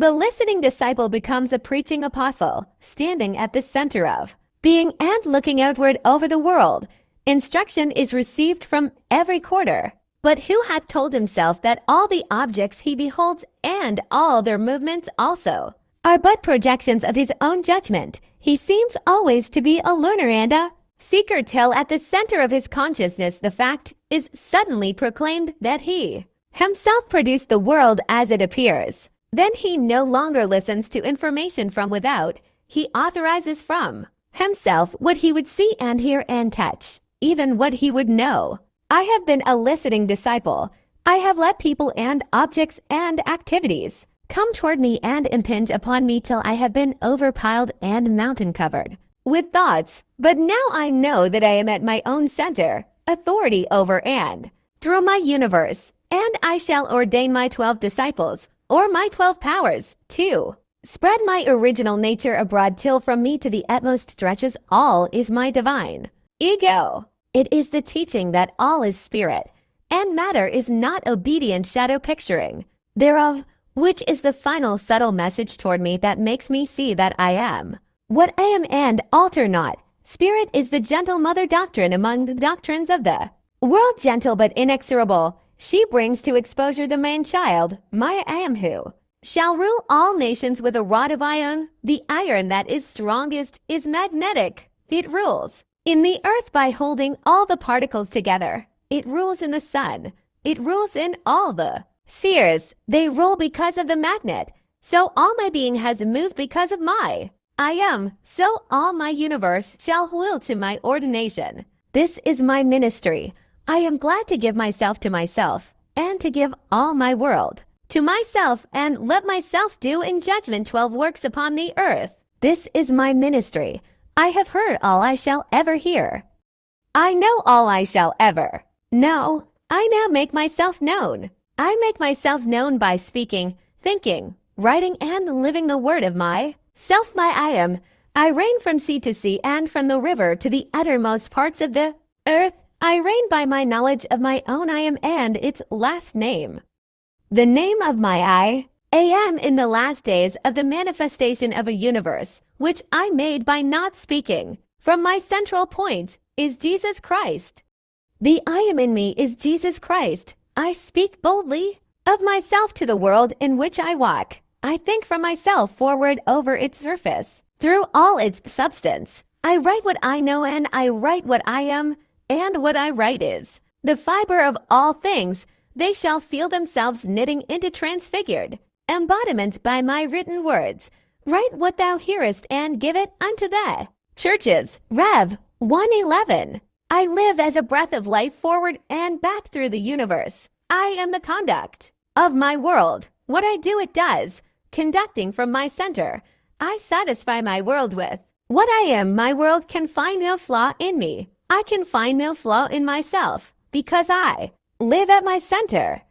The listening disciple becomes a preaching apostle, standing at the center of being and looking outward over the world. Instruction is received from every quarter. But who hath told himself that all the objects he beholds and all their movements also are but projections of his own judgment? He seems always to be a learner and a seeker till at the center of his consciousness the fact is suddenly proclaimed that he himself produced the world as it appears. Then he no longer listens to information from without. He authorizes from himself what he would see and hear and touch, even what he would know. I have been a listening disciple. I have let people and objects and activities come toward me and impinge upon me till I have been overpiled and mountain-covered with thoughts. But now I know that I am at my own center, authority over and through my universe, and I shall ordain my 12 disciples, or my 12 powers, to spread my original nature abroad till from me to the utmost stretches all is my divine ego. It is the teaching that all is spirit, and matter is not obedient shadow picturing thereof, which is the final subtle message toward me that makes me see that I am what I am and alter not. Spirit is the gentle mother doctrine among the doctrines of the world, gentle but inexorable. She brings to exposure the man-child, my I am, who shall rule all nations with a rod of iron. The iron that is strongest is magnetic. It rules in the earth by holding all the particles together. It rules in the sun. It rules in all the spheres. They rule because of the magnet. So all my being has moved because of my I am. So all my universe shall will to my ordination. This is my ministry. I am glad to give myself to myself, and to give all my world to myself, and let myself do in judgment 12 works upon the earth. This is my ministry. I have heard all I shall ever hear. I know all I shall ever know. I now make myself known. I make myself known by speaking, thinking, writing, and living the word of my self, my I am. I reign from sea to sea, and from the river to the uttermost parts of the earth. I reign by my knowledge of my own I am and its last name. The name of my I am in the last days of the manifestation of a universe, which I made by not speaking. From my central point is Jesus Christ. The I am in me is Jesus Christ. I speak boldly of myself to the world in which I walk. I think from myself forward over its surface, through all its substance. I write what I know, and I write what I am, and what I write is the fiber of all things. They shall feel themselves knitting into transfigured embodiment by my written words. Write what thou hearest and give it unto the churches. Rev. 1:11. I live as a breath of life forward and back through the universe. I am the conduct of my world. What I do it does, conducting from my center. I satisfy my world with what I am. My world can find no flaw in me. I can find no flaw in myself, because I live at my center.